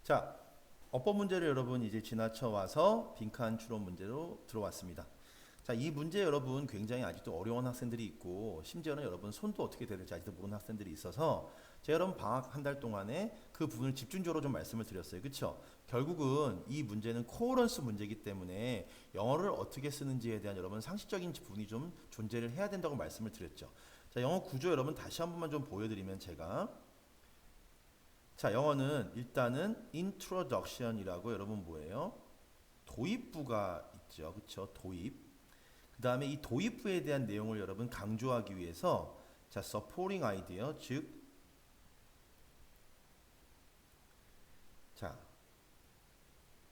자, 어법 문제를 여러분 이제 지나쳐 와서 빈칸 추론 문제로 들어왔습니다. 자, 이 문제 여러분 굉장히 아직도 어려운 학생들이 있고 심지어는 여러분 손도 어떻게 돼야 될지 아직도 모르는 학생들이 있어서 제가 여러분 방학 한 달 동안에 그 부분을 집중적으로 좀 말씀을 드렸어요. 그쵸? 결국은 이 문제는 코어런스 문제이기 때문에 영어를 어떻게 쓰는지에 대한 여러분 상식적인 부분이 좀 존재를 해야 된다고 말씀을 드렸죠. 자, 영어 구조 여러분 다시 한 번만 좀 보여드리면 제가 자, 영어는 일단은 introduction이라고 여러분 뭐예요? 도입부가 있죠. 그쵸? 도입. 그 다음에 이 도입부에 대한 내용을 여러분 강조하기 위해서 자, supporting idea, 즉 자,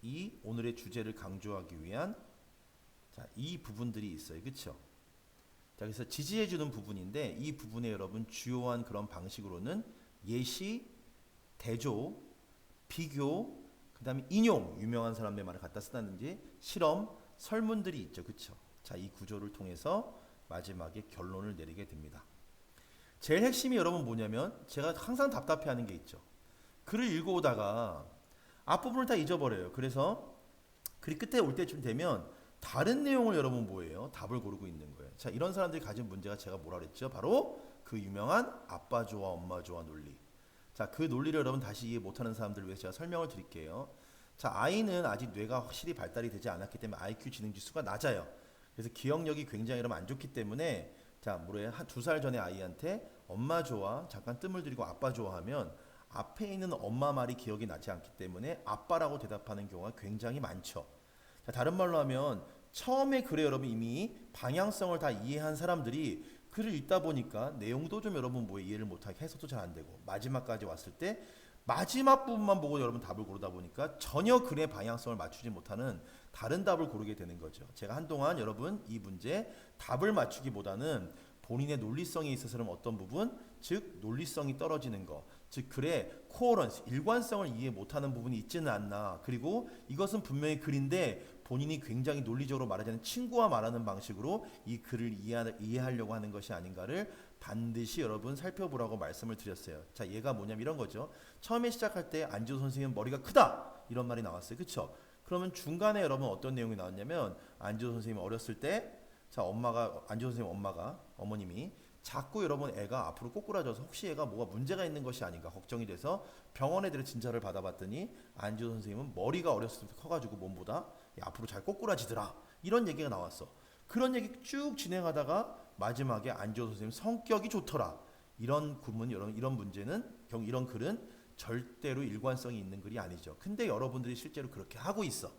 이 오늘의 주제를 강조하기 위한 자, 이 부분들이 있어요. 그쵸? 자, 그래서 지지해주는 부분인데 이 부분에 여러분 주요한 그런 방식으로는 예시, 대조, 비교, 그 다음에 인용, 유명한 사람들의 말을 갖다 쓴다든지 실험, 설문들이 있죠. 그쵸? 자, 이 구조를 통해서 마지막에 결론을 내리게 됩니다. 제일 핵심이 여러분 뭐냐면 제가 항상 답답해하는 게 있죠. 글을 읽어오다가 앞부분을 다 잊어버려요. 그래서 글이 끝에 올 때쯤 되면 다른 내용을 여러분 뭐예요? 답을 고르고 있는 거예요. 자, 이런 사람들이 가진 문제가 제가 뭐라 그랬죠? 바로 그 유명한 아빠 좋아 엄마 좋아 논리. 자, 그 논리를 여러분 다시 이해 못하는 사람들을 위해서 제가 설명을 드릴게요. 자, 아이는 아직 뇌가 확실히 발달이 되지 않았기 때문에 IQ 지능 지수가 낮아요. 그래서 기억력이 굉장히 여러분 안 좋기 때문에 자, 뭐래 한 2살 전에 아이한테 엄마 좋아 잠깐 뜸을 들이고 아빠 좋아하면 앞에 있는 엄마 말이 기억이 나지 않기 때문에 아빠라고 대답하는 경우가 굉장히 많죠. 자, 다른 말로 하면 처음에 글에 여러분 이미 방향성을 다 이해한 사람들이 글을 읽다 보니까 내용도 좀 여러분 뭐 이해를 못하게 해석도 잘 안 되고 마지막까지 왔을 때 마지막 부분만 보고 여러분 답을 고르다 보니까 전혀 글의 방향성을 맞추지 못하는 다른 답을 고르게 되는 거죠. 제가 한동안 여러분 이 문제 답을 맞추기보다는 본인의 논리성에 있어서는 어떤 부분, 즉 논리성이 떨어지는 거, 즉 글의 코어런스, 일관성을 이해 못하는 부분이 있지는 않나. 그리고 이것은 분명히 글인데 본인이 굉장히 논리적으로 말하자면 친구와 말하는 방식으로 이 글을 이해하려고 하는 것이 아닌가를 반드시 여러분 살펴보라고 말씀을 드렸어요. 자, 얘가 뭐냐면 이런 거죠. 처음에 시작할 때 안지호 선생님 머리가 크다 이런 말이 나왔어요. 그쵸? 그러면 중간에 여러분 어떤 내용이 나왔냐면 안지호 선생님 어렸을 때 자, 엄마가 안지호 선생님 엄마가 어머님이 자꾸 여러분 애가 앞으로 꼬꾸라져서 혹시 애가 뭐가 문제가 있는 것이 아닌가 걱정이 돼서 병원에 들여 진찰을 받아봤더니 안지호 선생님은 머리가 어렸을 때 커가지고 몸보다 앞으로 잘 꼬꾸라지더라 이런 얘기가 나왔어. 그런 얘기 쭉 진행하다가 마지막에 안지호 선생님 성격이 좋더라. 이런 구문 이런 문제는 이런 글은 절대로 일관성이 있는 글이 아니죠. 근데 여러분들이 실제로 그렇게 하고 있어.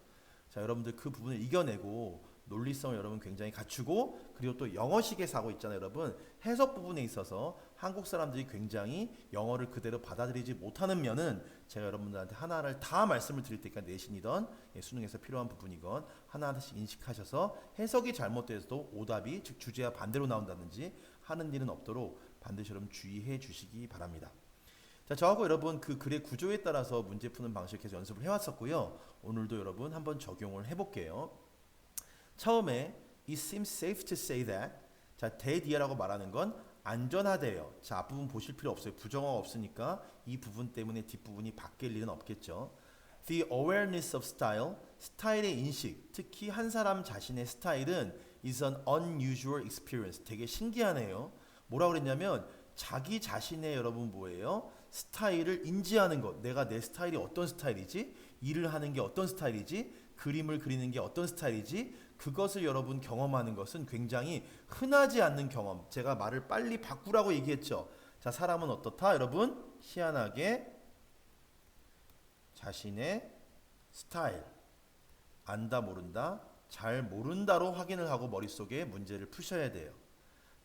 자, 여러분들 그 부분을 이겨내고 논리성을 여러분 굉장히 갖추고 그리고 또 영어식의 사고 있잖아요. 여러분 해석 부분에 있어서 한국 사람들이 굉장히 영어를 그대로 받아들이지 못하는 면은 제가 여러분들한테 하나를 다 말씀을 드릴 테니까 내신이던 수능에서 필요한 부분이건 하나하나씩 인식하셔서 해석이 잘못돼서도 오답이 즉 주제와 반대로 나온다든지 하는 일은 없도록 반드시 여러분 주의해 주시기 바랍니다. 자, 저하고 여러분 그 글의 구조에 따라서 문제 푸는 방식 계속 연습을 해왔었고요. 오늘도 여러분 한번 적용을 해볼게요. 처음에 It seems safe to say that 자, that 말하는 건 안전하대요. 자, 앞부분 보실 필요 없어요. 부정어가 없으니까 이 부분 때문에 뒷부분이 바뀔 일은 없겠죠. The awareness of style 스타일의 인식 특히 한 사람 자신의 스타일은 is an unusual experience 되게 신기하네요. 뭐라고 그랬냐면 자기 자신의 여러분 뭐예요? 스타일을 인지하는 것. 내가 내 스타일이 어떤 스타일이지? 일을 하는 게 어떤 스타일이지? 그림을 그리는 게 어떤 스타일이지? 그것을 여러분 경험하는 것은 굉장히 흔하지 않는 경험. 제가 말을 빨리 바꾸라고 얘기했죠. 자, 사람은 어떻다? 여러분 희한하게 자신의 스타일 안다 모른다 잘 모른다로 확인을 하고 머릿속에 문제를 푸셔야 돼요.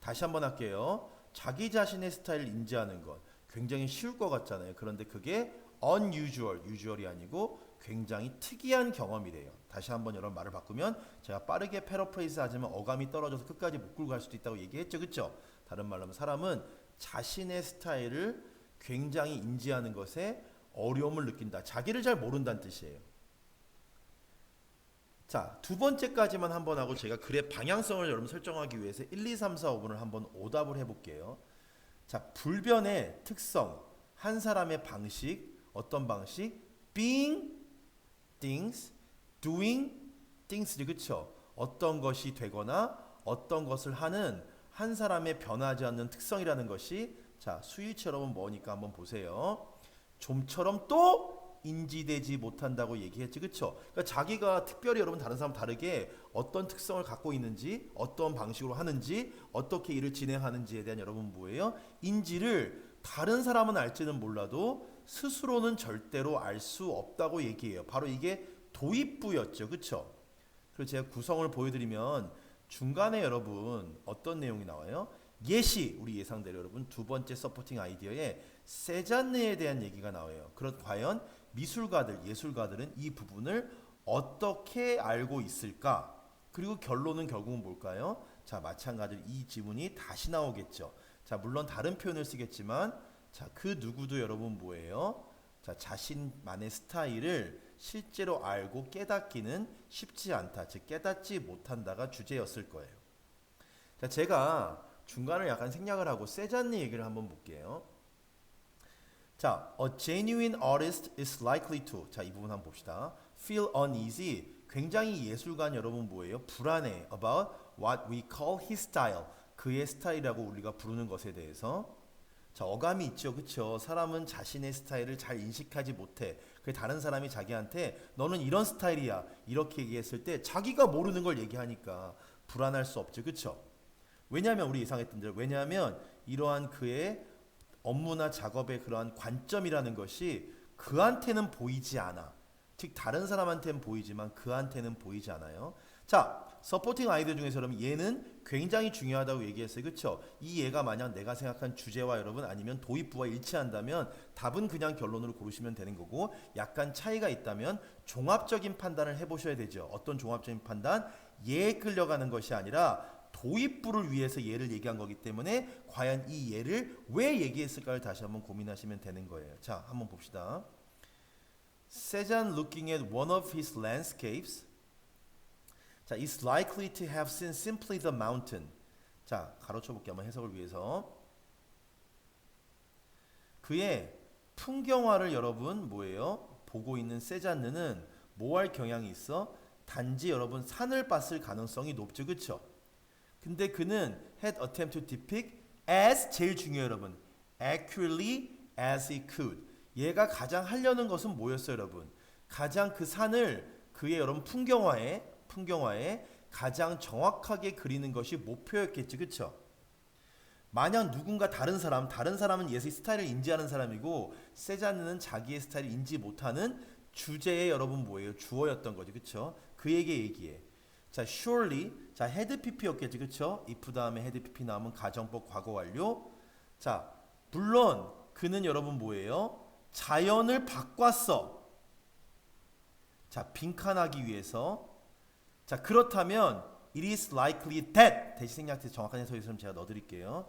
다시 한번 할게요. 자기 자신의 스타일을 인지하는 것 굉장히 쉬울 것 같잖아요. 그런데 그게 unusual이 아니고 굉장히 특이한 경험이래요. 다시 한번 여러분 말을 바꾸면 제가 빠르게 패러프레이즈 하지만 어감이 떨어져서 끝까지 못 끌고 갈 수도 있다고 얘기했죠. 그렇죠? 다른 말로 하면 사람은 자신의 스타일을 굉장히 인지하는 것에 어려움을 느낀다. 자기를 잘 모른다는 뜻이에요. 자, 두 번째까지만 한번 하고 제가 글의 방향성을 여러분 설정하기 위해서 1, 2, 3, 4, 5분을 한번 오답을 해볼게요. 자, 불변의 특성, 한 사람의 방식, 어떤 방식? being things, doing things, 그쵸? 어떤 것이 되거나 어떤 것을 하는 한 사람의 변하지 않는 특성이라는 것이 자 스위치 여러분 뭐니까 한번 보세요. 좀처럼 또 인지되지 못한다고 얘기했지, 그쵸? 그러니까 자기가 특별히 여러분 다른 사람 다르게 어떤 특성을 갖고 있는지, 어떤 방식으로 하는지, 어떻게 일을 진행하는지에 대한 여러분 뭐예요? 인지를 다른 사람은 알지는 몰라도 스스로는 절대로 알 수 없다고 얘기해요. 바로 이게 도입부였죠, 그쵸? 그래서 제가 구성을 보여드리면 중간에 여러분 어떤 내용이 나와요? 예시, 우리 예상대로 여러분 두 번째 서포팅 아이디어에 세잔느에 대한 얘기가 나와요. 그럼 과연 미술가들, 예술가들은 이 부분을 어떻게 알고 있을까? 그리고 결론은 결국은 뭘까요? 자, 마찬가지로 이 지문이 다시 나오겠죠. 자, 물론 다른 표현을 쓰겠지만 자, 그 누구도 여러분 뭐예요? 자, 자신만의 스타일을 실제로 알고 깨닫기는 쉽지 않다. 즉 깨닫지 못한다가 주제였을 거예요. 자, 제가 중간을 약간 생략을 하고 세잔느 얘기를 한번 볼게요. 자, a genuine artist is likely to. 자, 이 부분 한번 봅시다. feel uneasy. 굉장히 예술가는 여러분 뭐예요? 불안해. about what we call his style. 그의 스타일이라고 우리가 부르는 것에 대해서. 자, 어감이 있죠, 그쵸? 사람은 자신의 스타일을 잘 인식하지 못해. 그 다른 사람이 자기한테 너는 이런 스타일이야 이렇게 얘기했을 때 자기가 모르는 걸 얘기하니까 불안할 수 없죠, 그쵸? 왜냐하면 우리 예상했던 대로 왜냐하면 이러한 그의 업무나 작업의 그러한 관점이라는 것이 그한테는 보이지 않아. 즉 다른 사람한테는 보이지만 그한테는 보이지 않아요. 자, 서포팅 아이디어 중에서 여러분 얘는 굉장히 중요하다고 얘기했어요. 그렇죠? 이 얘가 만약 내가 생각한 주제와 여러분 아니면 도입부와 일치한다면 답은 그냥 결론으로 고르시면 되는 거고 약간 차이가 있다면 종합적인 판단을 해보셔야 되죠. 어떤 종합적인 판단? 얘에 끌려가는 것이 아니라 도입부를 위해서 얘를 얘기한 거기 때문에 과연 이 얘를 왜 얘기했을까를 다시 한번 고민하시면 되는 거예요. 자, 한번 봅시다. Cezanne looking at one of his landscapes 자, is likely to have seen simply the mountain. 자, 가로쳐 볼게요. 한번 해석을 위해서. 그의 풍경화를 여러분 뭐예요? 보고 있는 세잔느는 뭐 할 경향이 있어? 단지 여러분 산을 봤을 가능성이 높죠. 그쵸? 근데 그는 had attempt to depict as 제일 중요해요 여러분. accurately as he could. 얘가 가장 하려는 것은 뭐였어요 여러분? 가장 그 산을 그의 여러분 풍경화에 가장 정확하게 그리는 것이 목표였겠지, 그쵸? 만약 누군가 다른 사람은 예술의 스타일을 인지하는 사람이고 세잔느는 자기의 스타일을 인지 못하는 주제의 여러분 뭐예요? 주어였던 거죠, 그쵸? 그에게 얘기해. 자, surely, 자 헤드 pp였겠지, 그쵸? if 다음에 헤드 pp 나오면 가정법 과거 완료. 자, 물론 그는 여러분 뭐예요? 자연을 바꿨어. 자, 빈칸하기 위해서. 자, 그렇다면 it is likely that 대시 생략해서 정확한 해석이 있으면 제가 넣어드릴게요.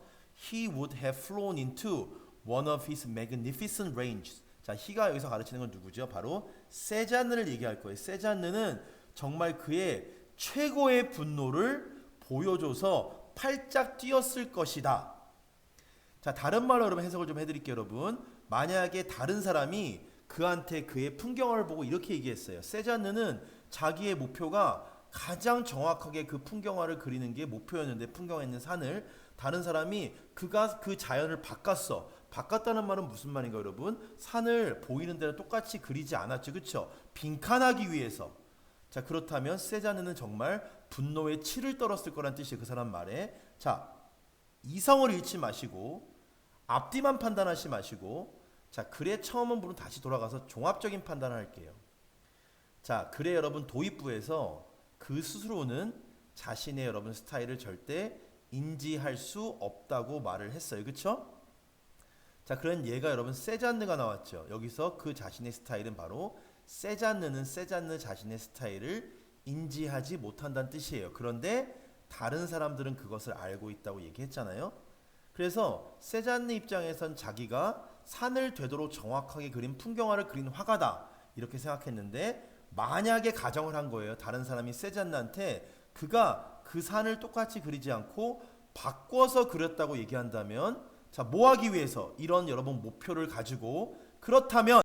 He would have flown into one of his magnificent ranges. 자, he가 여기서 가르치는 건 누구죠? 바로 세잔느를 얘기할 거예요. 세잔느는 정말 그의 최고의 분노를 보여줘서 팔짝 뛰었을 것이다. 자, 다른 말로 여러분 해석을 좀 해드릴게요, 여러분. 만약에 다른 사람이 그한테 그의 풍경을 보고 이렇게 얘기했어요. 세잔느는 자기의 목표가 가장 정확하게 그 풍경화를 그리는 게 목표였는데 풍경에 있는 산을 다른 사람이 그가 그 자연을 바꿨어. 바꿨다는 말은 무슨 말인가 여러분? 산을 보이는 대로 똑같이 그리지 않았죠. 그쵸? 빈칸하기 위해서. 자, 그렇다면 세잔느는 정말 분노에 치를 떨었을 거란 뜻이에요. 그 사람 말에. 자, 이성을 잃지 마시고 앞뒤만 판단하지 마시고 자, 글의 처음 부분 다시 돌아가서 종합적인 판단을 할게요. 자, 글의 여러분 도입부에서 그 스스로는 자신의 여러분 스타일을 절대 인지할 수 없다고 말을 했어요. 그쵸? 자, 그런 얘가 여러분 세잔느가 나왔죠. 여기서 그 자신의 스타일은 바로 세잔느는 세잔느 자신의 스타일을 인지하지 못한다는 뜻이에요. 그런데 다른 사람들은 그것을 알고 있다고 얘기했잖아요. 그래서 세잔느 입장에선 자기가 산을 되도록 정확하게 그린 풍경화를 그린 화가다 이렇게 생각했는데 만약에 가정을 한 거예요. 다른 사람이 세잔느한테 그가 그 산을 똑같이 그리지 않고 바꿔서 그렸다고 얘기한다면 자, 뭐 하기 위해서 이런 여러분 목표를 가지고 그렇다면